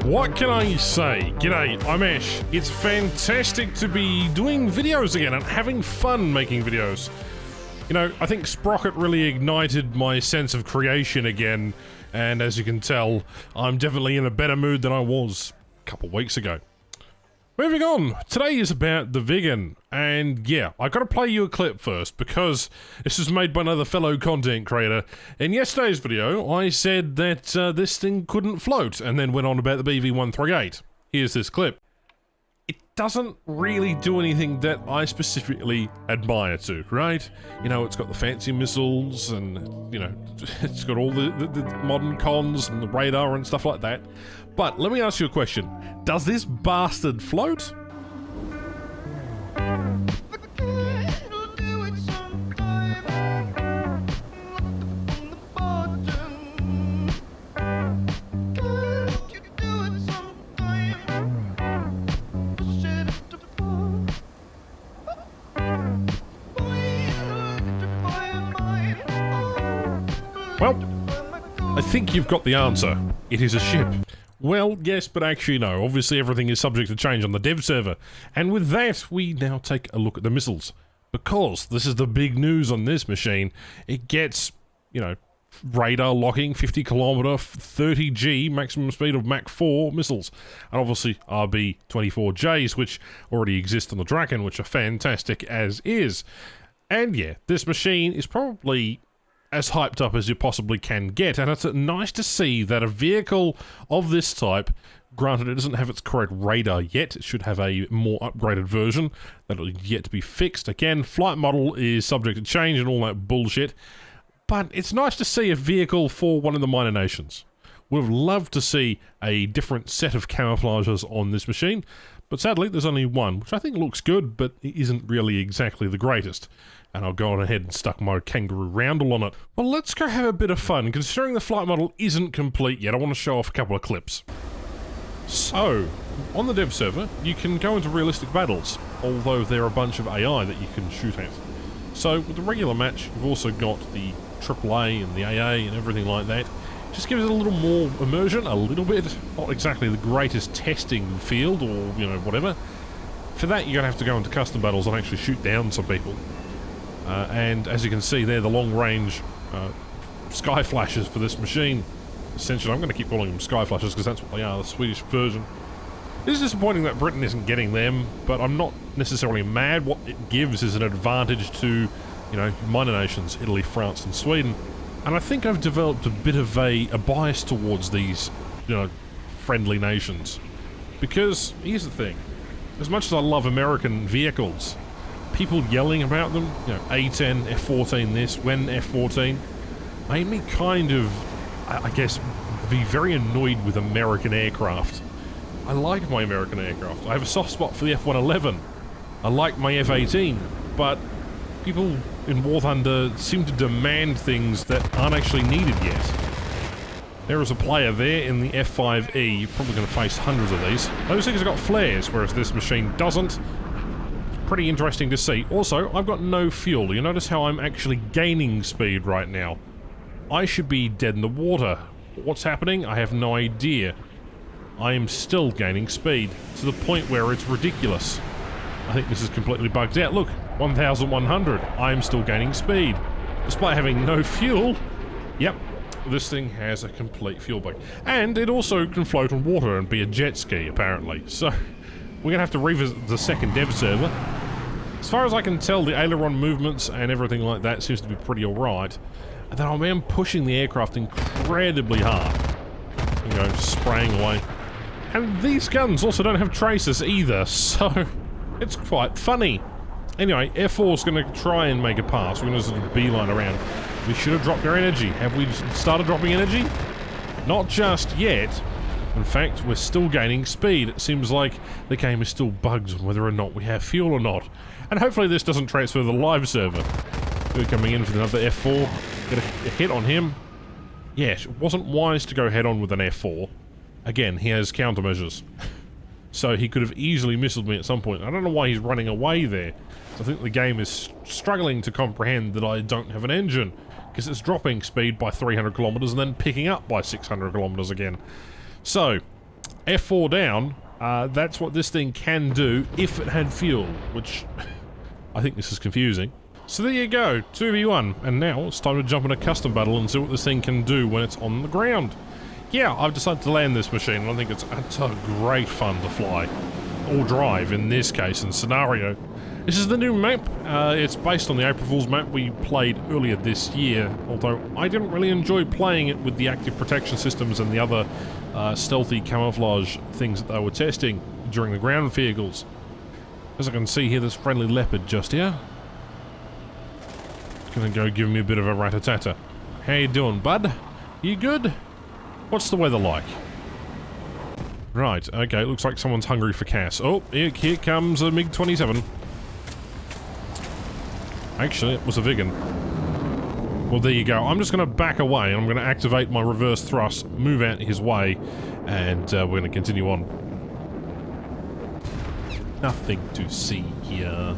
What can I say? G'day, I'm Ash. It's fantastic to be doing videos again and having fun making videos. You know, I think Sprocket really ignited my sense of creation again, and as you can tell, I'm definitely in a better mood than I was a couple weeks ago. Moving on, today is about the Viggen, and yeah, I gotta play you a clip first because this was made by another fellow content creator. In yesterday's video, I said that this thing couldn't float, and then went on about the BV-138. Here's this clip. It doesn't really do anything that I specifically admire to, right? You know, it's got the fancy missiles and, you know, it's got all the modern cons and the radar and stuff like that. But let me ask you a question. Does this bastard float? Well, I think you've got the answer. It is a ship. Well, yes, but actually no. Obviously everything is subject to change on the dev server. And with that, we now take a look at the missiles. Because this is the big news on this machine. It gets, you know, radar locking, 50 kilometer, 30G, maximum speed of Mach 4 missiles. And obviously RB-24Js, which already exist on the Draken, which are fantastic as is. And yeah, this machine is probably as hyped up as you possibly can get, and it's nice to see that a vehicle of this type, granted it doesn't have its correct radar yet, it should have a more upgraded version that'll yet to be fixed. Again, flight model is subject to change and all that bullshit, but it's nice to see a vehicle for one of the minor nations. Would have loved to see a different set of camouflages on this machine, but sadly there's only one, which I think looks good, but it isn't really exactly the greatest. And I'll go on ahead and stuck my kangaroo roundel on it. Well, let's go have a bit of fun. Considering the flight model isn't complete yet, I want to show off a couple of clips. So, on the dev server, you can go into realistic battles, although there are a bunch of AI that you can shoot at. So, with the regular match, you've also got the AAA and the AA and everything like that. Just gives it a little more immersion, a little bit. Not exactly the greatest testing field or, you know, whatever. For that, you're going to have to go into custom battles and actually shoot down some people. And as you can see there, the long-range sky flashes for this machine. Essentially, I'm going to keep calling them sky flashes because that's what they are, the Swedish version. It is disappointing that Britain isn't getting them, but I'm not necessarily mad. What it gives is an advantage to, you know, minor nations, Italy, France and Sweden. And I think I've developed a bit of a bias towards these, you know, friendly nations. Because, here's the thing, as much as I love American vehicles, people yelling about them, you know, A10, F-14 this, when F-14, made me kind of, I guess, be very annoyed with American aircraft. I like my American aircraft. I have a soft spot for the F-111. I like my F-18, but people in WarThunder seem to demand things that aren't actually needed yet. There is a player there in the F-5E, you're probably going to face hundreds of these. Those things have got flares, whereas this machine doesn't. Pretty interesting to see. Also, I've got no fuel. You notice how I'm actually gaining speed right now. I should be dead in the water. What's happening? I have no idea. I am still gaining speed, to the point where it's ridiculous. I think this is completely bugged out. Look, 1,100. I am still gaining speed. Despite having no fuel. Yep, this thing has a complete fuel bug. And it also can float on water and be a jet ski, apparently. So, we're going to have to revisit the second dev server. As far as I can tell, the aileron movements and everything like that seems to be pretty alright. And then I am pushing the aircraft incredibly hard. You know, spraying away. And these guns also don't have tracers either, so it's quite funny. Anyway, F4 is going to try and make a pass. We're going to sort of beeline around. We should have dropped our energy. Have we started dropping energy? Not just yet. In fact, we're still gaining speed. It seems like the game is still bugged on whether or not we have fuel or not. And hopefully this doesn't transfer to the live server. We're coming in for another F4. Get a hit on him. Yes, it wasn't wise to go head-on with an F4. Again, he has countermeasures. So he could have easily missiled me at some point. I don't know why he's running away there. I think the game is struggling to comprehend that I don't have an engine, because it's dropping speed by 300 kilometers and then picking up by 600 kilometers again. So, F4 down, that's what this thing can do if it had fuel, which I think this is confusing. So there you go, 2v1, and now it's time to jump in a custom battle and see what this thing can do when it's on the ground. Yeah, I've decided to land this machine, and I think it's great fun to fly, or drive in this case and scenario. This is the new map. It's based on the April Fool's map we played earlier this year, although I didn't really enjoy playing it with the active protection systems and the other stealthy camouflage things that they were testing during the ground vehicles. As I can see here, there's friendly leopard just here. Gonna go give me a bit of a rat-a-tata. How you doing, bud? You good? What's the weather like? Right, okay, looks like someone's hungry for Cass. Oh, here comes a MiG-27. Actually, it was a Viggen. Well, there you go. I'm just gonna back away, and I'm gonna activate my reverse thrust, move out his way, and we're gonna continue on. Nothing to see here.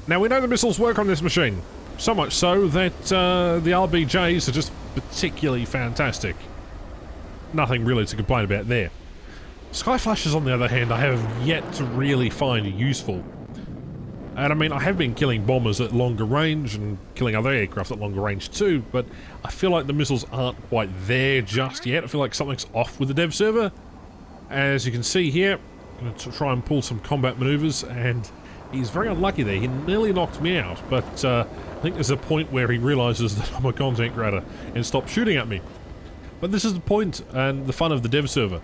Now, we know the missiles work on this machine. So much so that the RBJs are just particularly fantastic. Nothing really to complain about there. Sky Flashes, on the other hand, I have yet to really find useful. And I mean, I have been killing bombers at longer range and killing other aircraft at longer range too, but I feel like the missiles aren't quite there just yet. I feel like something's off with the dev server. As you can see here, I'm going to try and pull some combat maneuvers, and he's very unlucky there. He nearly knocked me out, but I think there's a point where he realises that I'm a content creator and stops shooting at me. But this is the point and the fun of the dev server.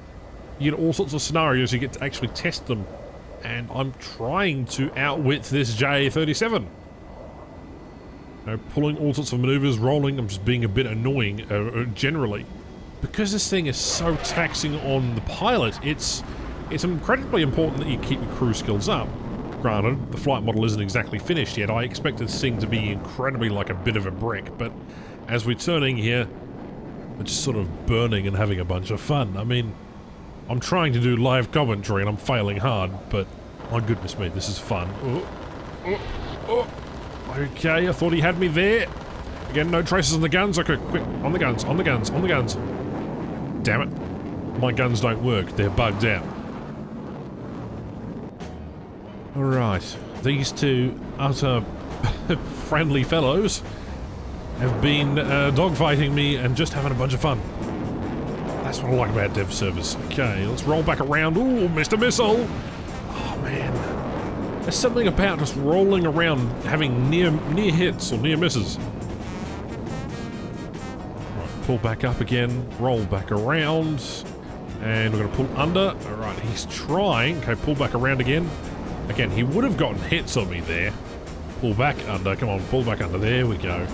You get all sorts of scenarios, you get to actually test them, and I'm trying to outwit this JA-37. You know, pulling all sorts of maneuvers, rolling, I'm just being a bit annoying generally. Because this thing is so taxing on the pilot, it's incredibly important that you keep your crew skills up. Granted, the flight model isn't exactly finished yet. I expected this thing to be incredibly like a bit of a brick, but as we're turning here, we're just sort of burning and having a bunch of fun. I mean, I'm trying to do live commentary and I'm failing hard, but my goodness me, this is fun. Okay, I thought he had me there. Again, no traces on the guns. Okay, quick, on the guns, on the guns, on the guns. Damn it. My guns don't work, they're bugged out. Alright, these two utter friendly fellows have been dogfighting me and just having a bunch of fun. That's what I like about dev servers. Okay, let's roll back around. Ooh, Mr. Missile! Oh man, there's something about just rolling around having near hits or near misses. Right, pull back up again, roll back around, and we're gonna pull under. Alright, he's trying. Okay, pull back around again. Again, he would have gotten hits on me there. Pull back under, come on, pull back under, there we go.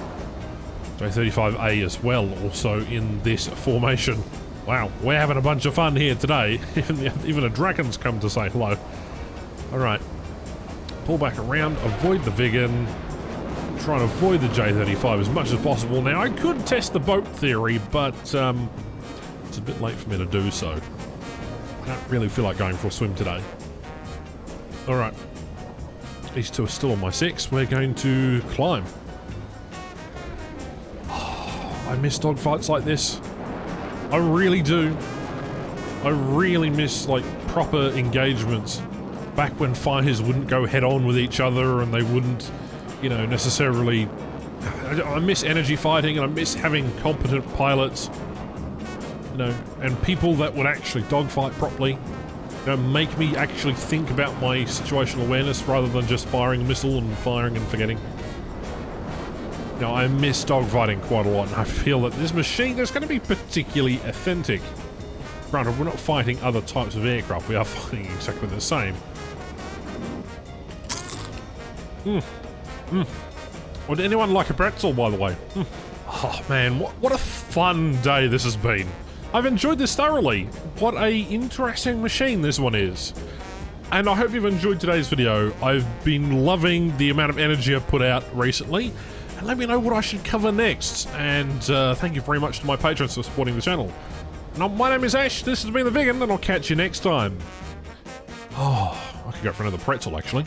J-35A as well, also in this formation. Wow, we're having a bunch of fun here today. Even a Dragon's come to say hello. Alright. Pull back around, avoid the Viggen. Try and avoid the J-35 as much as possible. Now, I could test the boat theory, but it's a bit late for me to do so. I don't really feel like going for a swim today. Alright. These two are still on my 6. We're going to climb. Oh, I miss dogfights like this. I really do. I really miss, like, proper engagements. Back when fighters wouldn't go head-on with each other and they wouldn't, you know, necessarily... I miss energy fighting and I miss having competent pilots, you know, and people that would actually dogfight properly. You know, make me actually think about my situational awareness rather than just firing a missile and firing and forgetting. Now, I miss dogfighting quite a lot, and I feel that this machine is going to be particularly authentic. Granted, we're not fighting other types of aircraft, we are fighting exactly the same. Would anyone like a pretzel, by the way? Oh man, what a fun day this has been. I've enjoyed this thoroughly. What a interesting machine this one is. And I hope you've enjoyed today's video. I've been loving the amount of energy I've put out recently. And let me know what I should cover next. And thank you very much to my patrons for supporting the channel. Now, my name is Ash, this has been the Viggen, and I'll catch you next time. Oh, I could go for another pretzel, actually.